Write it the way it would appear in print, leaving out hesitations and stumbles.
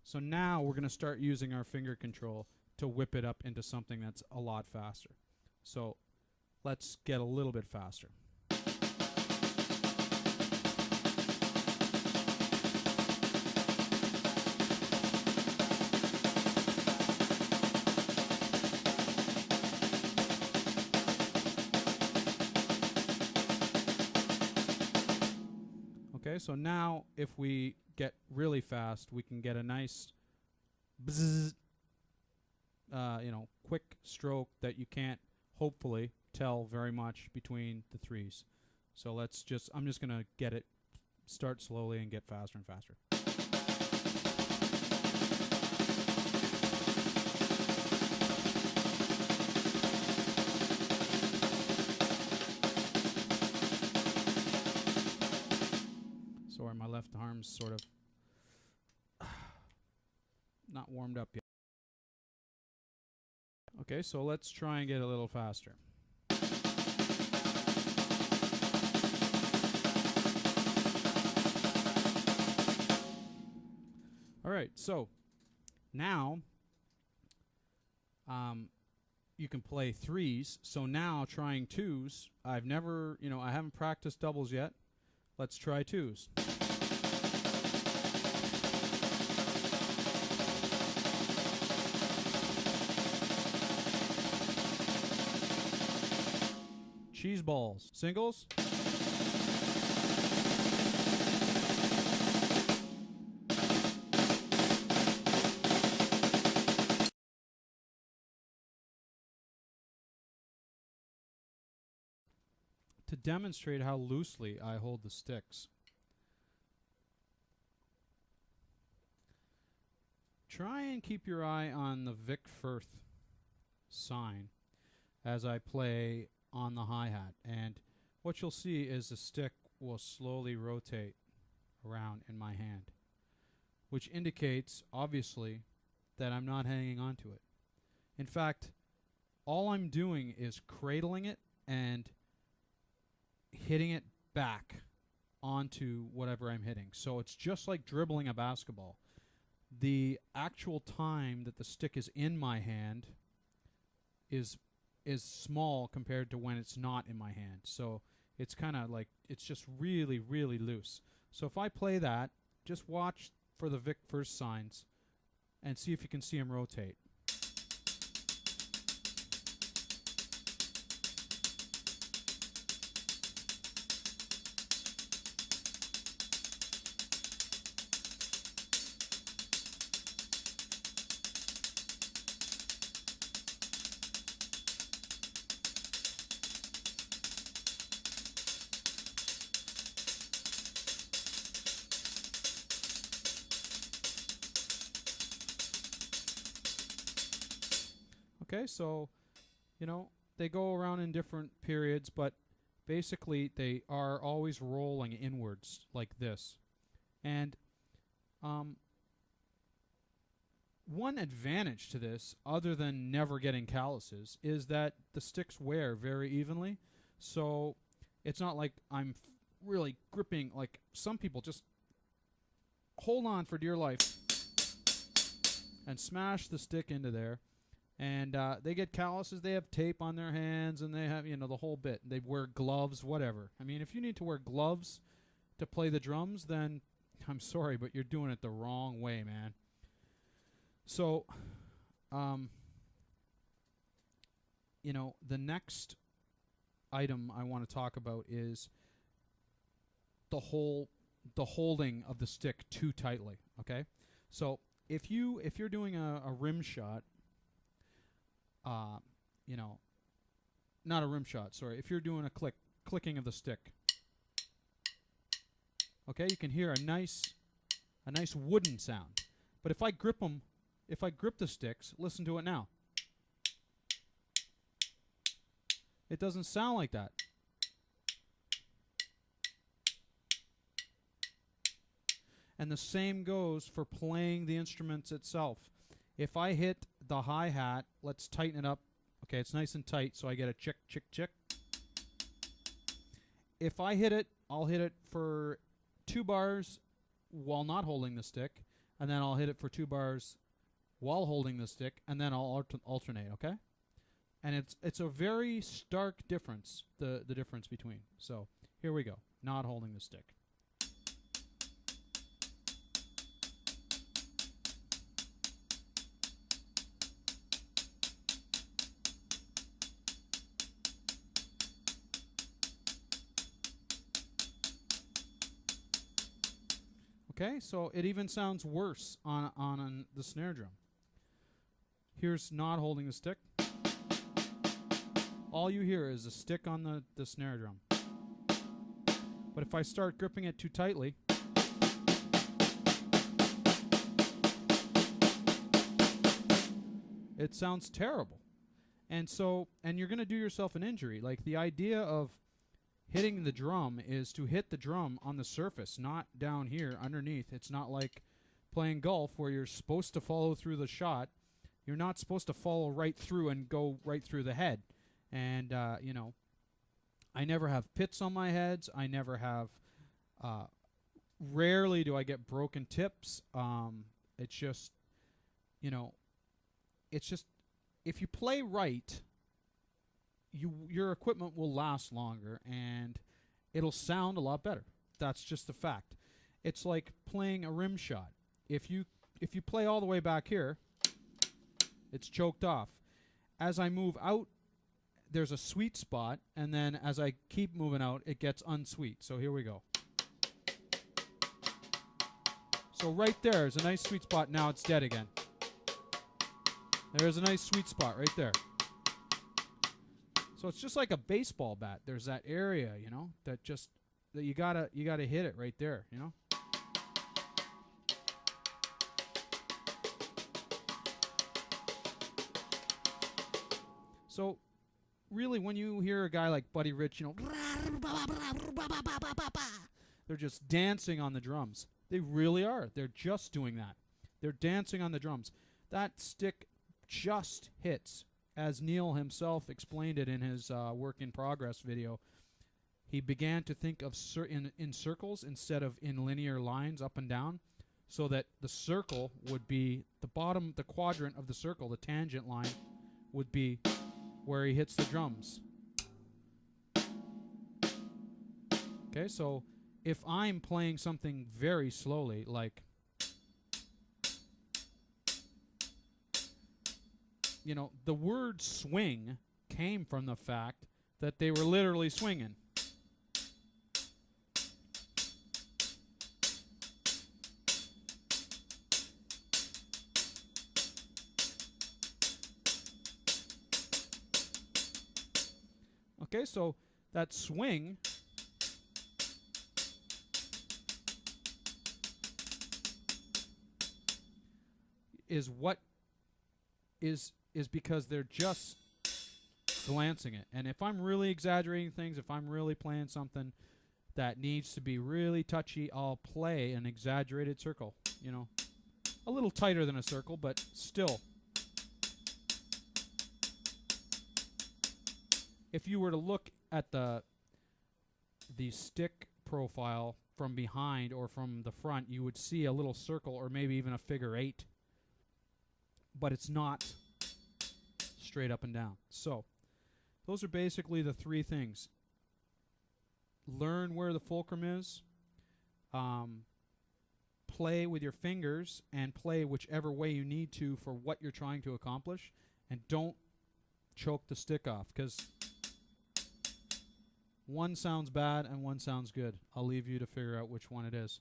So now we're going to start using our finger control to whip it up into something that's a lot faster. So let's get a little bit faster. Okay, so now if we get really fast, we can get a nice bzzz, quick stroke that you can't hopefully tell very much between the threes. So I'm just going to get it, start slowly and get faster and faster. Sorry, my left arm's sort of not warmed up yet. Okay, so let's try and get a little faster. All right, so now you can play threes. So now trying twos, I haven't practiced doubles yet. Let's try twos. Cheese balls. Singles. To demonstrate how loosely I hold the sticks, try and keep your eye on the Vic Firth sign as I play on the hi-hat, and what you'll see is the stick will slowly rotate around in my hand, which indicates obviously that I'm not hanging on to it. In fact, all I'm doing is cradling it and hitting it back onto whatever I'm hitting. So it's just like dribbling a basketball. The actual time that the stick is in my hand is small compared to when it's not in my hand. So it's kind of like, it's just really, really loose. So if I play that, just watch for the Vic First signs and see if you can see them rotate. Okay, so, they go around in different periods, but basically they are always rolling inwards like this. And one advantage to this, other than never getting calluses, is that the sticks wear very evenly. So it's not like I'm really gripping, like some people just hold on for dear life and smash the stick into there. And they get calluses, they have tape on their hands, and they have, the whole bit. They wear gloves, whatever. I mean, if you need to wear gloves to play the drums, then I'm sorry, but you're doing it the wrong way, man. So, the next item I want to talk about is the holding of the stick too tightly, okay? So, if you're doing a rim shot, not a rim shot, sorry. If you're doing a clicking of the stick, okay, you can hear a nice wooden sound. But if I grip the sticks, listen to it now. It doesn't sound like that. And the same goes for playing the instruments itself. If I hit the hi-hat, let's tighten it up. Okay, it's nice and tight, so I get a chick, chick, chick. If I hit it, I'll hit it for 2 bars while not holding the stick, and then I'll hit it for 2 bars while holding the stick, and then I'll alternate, okay? And it's a very stark difference, the difference between. So here we go, not holding the stick. Okay, so it even sounds worse on the snare drum. Here's not holding the stick. All you hear is a stick on the snare drum. But if I start gripping it too tightly, it sounds terrible. And you're going to do yourself an injury. Like, the idea of hitting the drum is to hit the drum on the surface, not down here underneath. It's not like playing golf where you're supposed to follow through the shot. You're not supposed to follow right through and go right through the head. And, I never have pits on my heads. I never have, rarely do I get broken tips. It's just, if you play right, your equipment will last longer and it'll sound a lot better. That's just a fact. It's like playing a rim shot. If you play all the way back here, it's choked off. As I move out, there's a sweet spot, and then as I keep moving out, it gets unsweet. So here we go. So right there is a nice sweet spot. Now it's dead again. There's a nice sweet spot right there. So it's just like a baseball bat. There's that area, that you gotta hit it right there, So really, when you hear a guy like Buddy Rich, they're just dancing on the drums. They really are. They're just doing that. They're dancing on the drums. That stick just hits. As Neil himself explained it in his work in progress video, he began to think of in circles instead of in linear lines up and down, so that the circle would be the bottom, the quadrant of the circle, the tangent line would be where he hits the drums. Okay, so if I'm playing something very slowly, like, the word swing came from the fact that they were literally swinging. Okay, so that swing is what is because they're just glancing it. And if I'm really exaggerating things, if I'm really playing something that needs to be really touchy, I'll play an exaggerated circle, a little tighter than a circle, but still. If you were to look at the stick profile from behind or from the front, you would see a little circle or maybe even a figure 8. But it's not straight up and down. So those are basically the 3 things. Learn where the fulcrum is. Play with your fingers and play whichever way you need to for what you're trying to accomplish. And don't choke the stick off, because one sounds bad and one sounds good. I'll leave you to figure out which one it is.